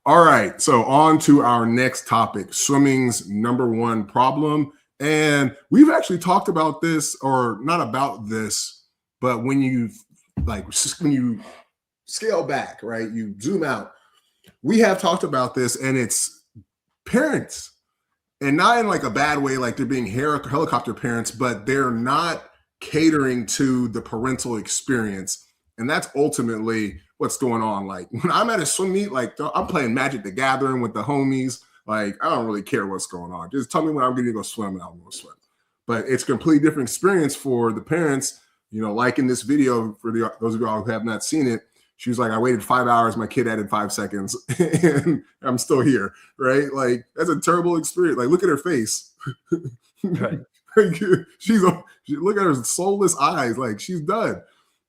All right. So on to our next topic, swimming's number one problem. And we've actually talked about this, or not about this, but when you scale back, right? You zoom out. We have talked about this, and it's parents, and not in like a bad way, like they're being helicopter parents, but they're not catering to the parental experience. And that's ultimately what's going on. Like when I'm at a swim meet, like I'm playing Magic the Gathering with the homies. Like I don't really care what's going on. Just tell me when I'm going to go swim, and I'll go swim. But it's a completely different experience for the parents. Like in this video, for those of you who have not seen it, she was like, I waited 5 hours. My kid added 5 seconds and I'm still here. Right. Like that's a terrible experience. Like, look at her face. Right. Look at her soulless eyes. Like she's done.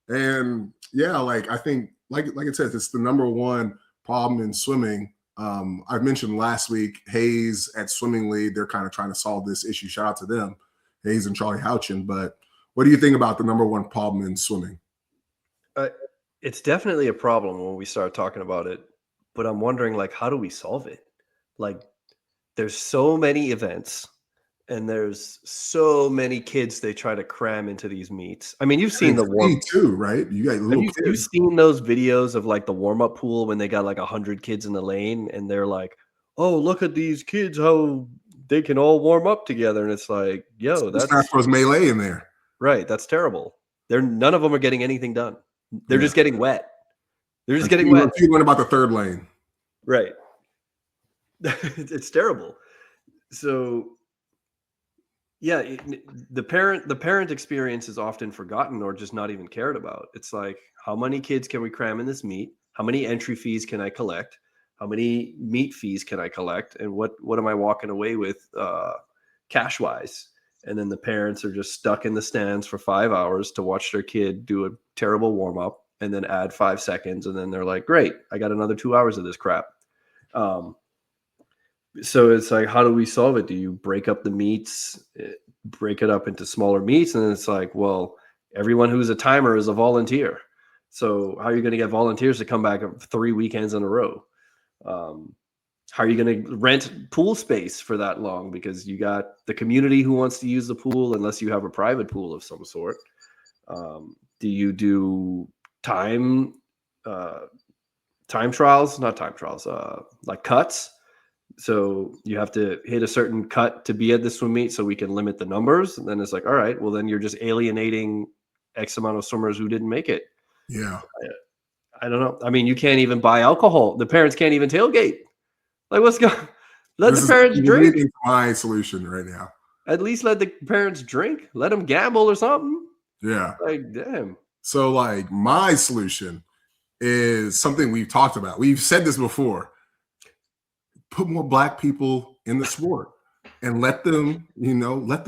And yeah, like I think, like it says, it's the number one problem in swimming. I mentioned last week, Hayes at Swimming League, they're kind of trying to solve this issue. Shout out to them, Hayes and Charlie Houchin. But what do you think about the number one problem in swimming? It's definitely a problem when we start talking about it, but I'm wondering, like, how do we solve it? Like, there's so many events and there's so many kids they try to cram into these meets. I mean, you've seen the warm too, right? You got little kids. You've seen those videos of like the warm-up pool when they got like 100 kids in the lane and they're like, oh, look at these kids, how they can all warm up together. And it's like, yo, that's was melee in there. Right. That's terrible. None of them are getting anything done. They're just getting wet. They're just getting wet. You learn about the third lane. Right. It's terrible. So yeah, the parent experience is often forgotten or just not even cared about. It's like, how many kids can we cram in this meet? How many entry fees can I collect? How many meet fees can I collect? And what am I walking away with cash wise? And then the parents are just stuck in the stands for 5 hours to watch their kid do a terrible warm up and then add 5 seconds. And then they're like, great, I got another 2 hours of this crap. So it's like, how do we solve it? Do you break up the meets, break it up into smaller meets? And then it's like, well, everyone who's a timer is a volunteer. So how are you going to get volunteers to come back 3 weekends in a row? How are you going to rent pool space for that long? Because you got the community who wants to use the pool, unless you have a private pool of some sort. Do you do time trials? Not time trials, like cuts. So you have to hit a certain cut to be at the swim meet so we can limit the numbers. And then it's like, all right, well, then you're just alienating X amount of swimmers who didn't make it. Yeah. I don't know. I mean, you can't even buy alcohol. The parents can't even tailgate. Like, what's going on? Let the parents drink. My solution right now. At least let the parents drink. Let them gamble or something. Yeah. Like, damn. So, like, my solution is something we've talked about. We've said this before. Put more Black people in the sport and let them, let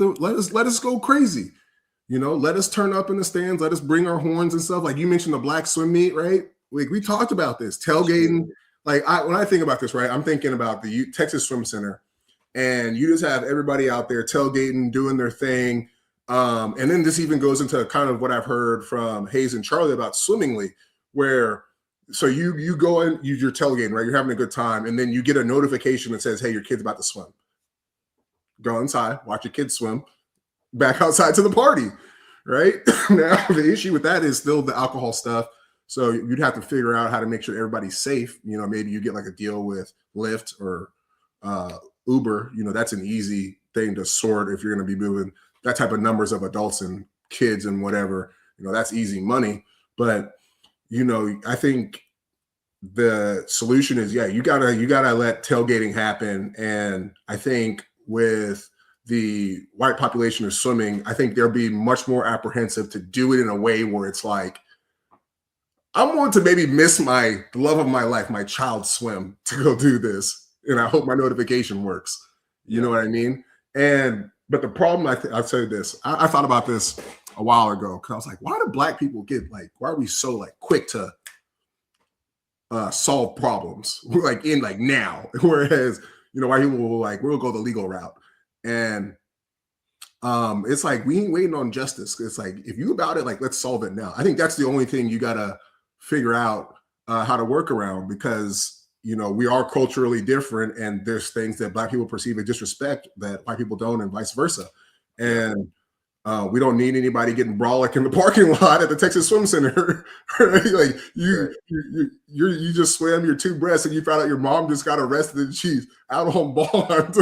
us go crazy. Let us turn up in the stands. Let us bring our horns and stuff. Like you mentioned the Black swim meet, right? Like we talked about this tailgating. Like when I think about this, right, I'm thinking about the Texas Swim Center, and you just have everybody out there tailgating, doing their thing. And then this even goes into kind of what I've heard from Hayes and Charlie about Swimming League, where so you go and you're tailgating, right? You're having a good time, and then you get a notification that says, hey, your kid's about to swim. Go inside, watch your kids swim, back outside to the party, right? Now, the issue with that is still the alcohol stuff. So you'd have to figure out how to make sure everybody's safe. Maybe you get like a deal with Lyft or Uber. That's an easy thing to sort if you're going to be moving that type of numbers of adults and kids and whatever. That's easy money. But, I think the solution is, you gotta let tailgating happen. And I think with the white population of swimming, I think they'll be much more apprehensive to do it in a way where it's like, I'm going to maybe miss the love of my life, my child swim, to go do this. And I hope my notification works. You know what I mean? But the problem, I'll tell you this, I thought about this a while ago, because I was like, why do Black people why are we so quick to solve problems now? Whereas, white people will we'll go the legal route. And it's like, we ain't waiting on justice. It's like, if you about it, let's solve it now. I think that's the only thing you got to figure out how to work around, because we are culturally different, and there's things that Black people perceive as disrespect that white people don't, and vice versa. And we don't need anybody getting brolic in the parking lot at the Texas Swim Center. Right? Like you just swam your 2 breaths and you found out your mom just got arrested and she's out on bond.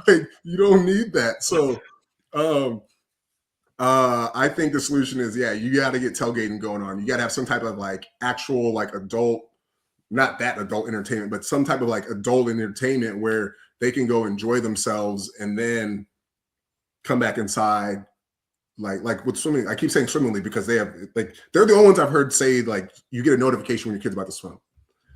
Like, you don't need that. So I think the solution is, you got to get tailgating going on. You got to have some type of like actual like adult, not that adult entertainment, but some type of like adult entertainment where they can go enjoy themselves and then come back inside. Like with swimming, I keep saying swimmingly because they're the only ones I've heard say like you get a notification when your kid's about to swim.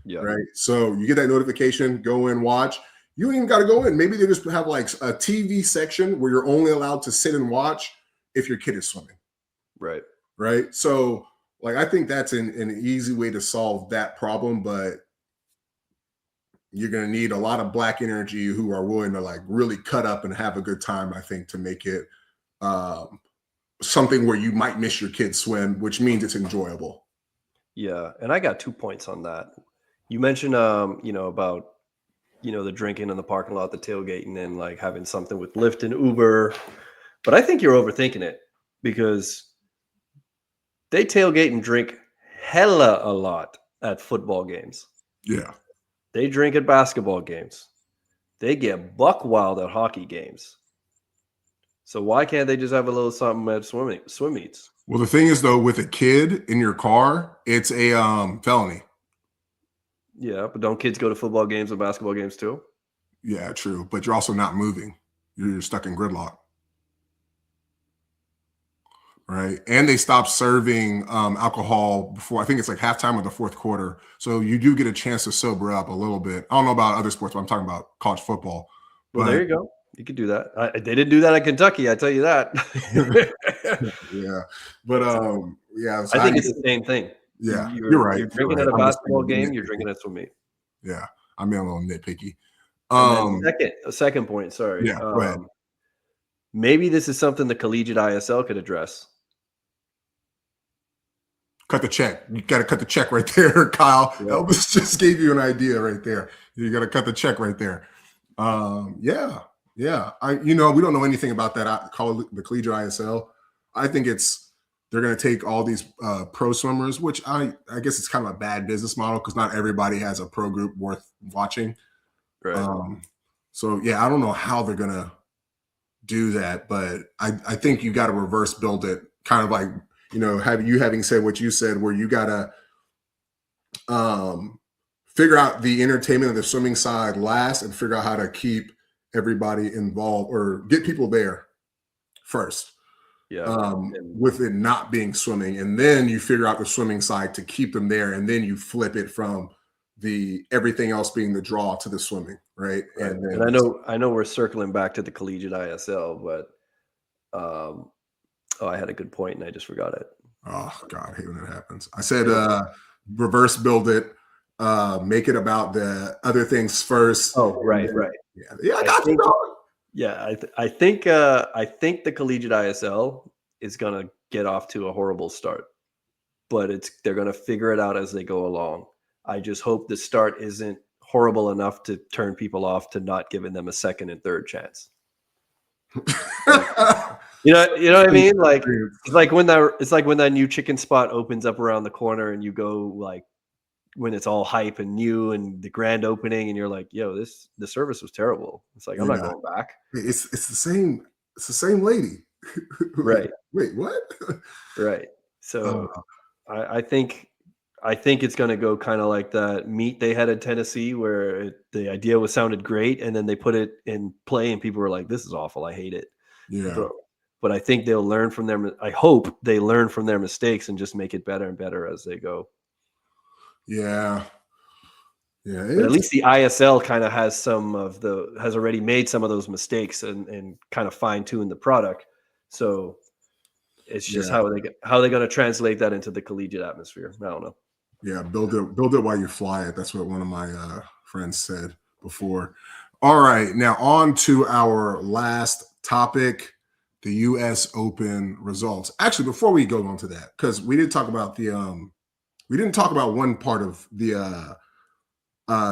Yeah. Right. So you get that notification, go in, watch. You don't even got to go in. Maybe they just have like a TV section where you're only allowed to sit and watch if your kid is swimming. Right. Right. So like I think that's an easy way to solve that problem, but you're going to need a lot of Black energy who are willing to like really cut up and have a good time, I think, to make it something where you might miss your kid swim, which means it's enjoyable. Yeah. And I got 2 points on that. You mentioned, about, the drinking in the parking lot, the tailgating, and like having something with Lyft and Uber. But I think you're overthinking it because they tailgate and drink hella a lot at football games. Yeah. They drink at basketball games. They get buck wild at hockey games. So why can't they just have a little something at swim meets? Well, the thing is, though, with a kid in your car, it's a felony. Yeah, but don't kids go to football games and basketball games too? Yeah, true. But you're also not moving. You're stuck in gridlock. Right. And they stopped serving alcohol before, I think it's like halftime of the 4th quarter. So you do get a chance to sober up a little bit. I don't know about other sports, but I'm talking about college football. Well, there you go. You could do that. They didn't do that at Kentucky, I tell you that. Yeah. But I think it's the same thing. Yeah, you're right. You're drinking at a basketball game, you're drinking at swim meet. Yeah. I'm being a little nitpicky. Second point, sorry. Yeah, go ahead. Maybe this is something the collegiate ISL could address. Cut the check. You got to cut the check right there, Kyle. Yeah. Elvis just gave you an idea right there. You got to cut the check right there. Yeah. We don't know anything about that. I call it the collegiate ISL. I think they're going to take all these pro swimmers, which I guess it's kind of a bad business model because not everybody has a pro group worth watching. Right. So I don't know how they're going to do that, but I think you got to reverse build it, kind of like, having said what you said, where you got to figure out the entertainment of the swimming side last and figure out how to keep everybody involved or get people there first. Yeah. With it not being swimming, and then you figure out the swimming side to keep them there, and then you flip it from the everything else being the draw to the swimming, right? And I know we're circling back to the collegiate ISL, but I had a good point and I just forgot it. Oh God, I hate when that happens. I said reverse build it, make it about the other things first. Oh, right. Yeah, I got you, dog. Yeah, I think the collegiate ISL is gonna get off to a horrible start, but they're gonna figure it out as they go along. I just hope the start isn't horrible enough to turn people off to not giving them a second and third chance. You know what I mean? Like it's like when that new chicken spot opens up around the corner and you go like when it's all hype and new and the grand opening and you're like, yo, the service was terrible. It's like, I'm not going back. It's the same lady. Right. Wait, what? Right. So I think it's going to go kind of like that meet they had at Tennessee where the idea sounded great and then they put it in play and people were like, this is awful. I hate it. Yeah. But I think they'll learn from I hope they learn from their mistakes and just make it better and better as they go. Yeah. But at least the ISL kind of has already made some of those mistakes and kind of fine-tuned the product. So it's just how they're going to translate that into the collegiate atmosphere. I don't know. Yeah, build it while you fly it. That's what one of my friends said before. All right, now on to our last topic, the U.S. Open results. Actually, before we go on to that, because we didn't talk about one part of the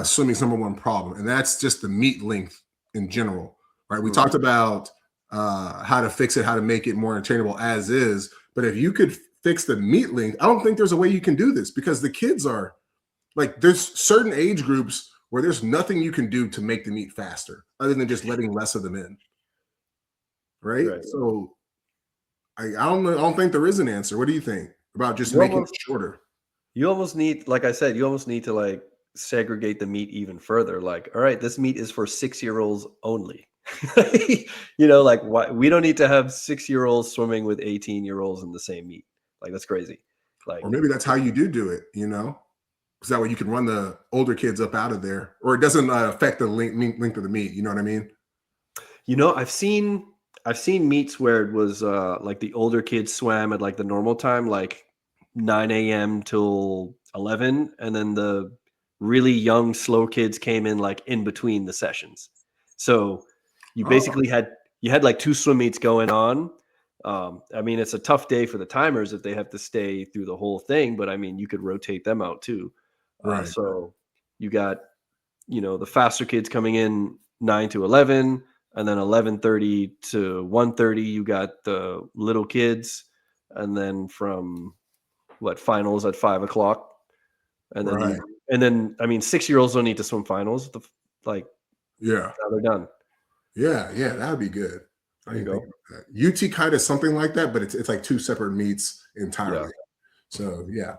swimming's number one problem, and that's just the meet length in general, right? We Mm. talked about how to fix it, how to make it more attainable as is, but if you could fix the meet length, I don't think there's a way you can do this because the kids are like, there's certain age groups where there's nothing you can do to make the meet faster other than just letting less of them in, right? Right. So I don't know. I don't think there is an answer. What do you think about just You making almost it shorter? you almost need, like I said, you almost need to like segregate the meet even further. Like, all right, this meet is for 6-year-olds only. Like why we don't need to have 6-year-olds swimming with 18-year-olds in the same meet. Like that's crazy. Like, Or maybe that's how you do it, because that way you can run the older kids up out of there, or it doesn't affect the length of the meet. You know what I mean? I've seen meets where it was like the older kids swam at like the normal time, like 9 a.m. till 11, and then the really young, slow kids came in like in between the sessions. So you Oh, basically had like two swim meets going on. I mean, it's a tough day for the timers if they have to stay through the whole thing, but I mean, you could rotate them out too. right. So you got the faster kids coming in 9 to 11, and then 11:30 to 1:30 you got the little kids, and then from finals at 5 o'clock, and then Right. I mean 6-year-olds don't need to swim finals. Like Yeah. now they're done. Yeah. Yeah. That would be good. I There you didn't think go. of that. UT kind of something like that, but it's like two separate meets Yeah. entirely. So yeah.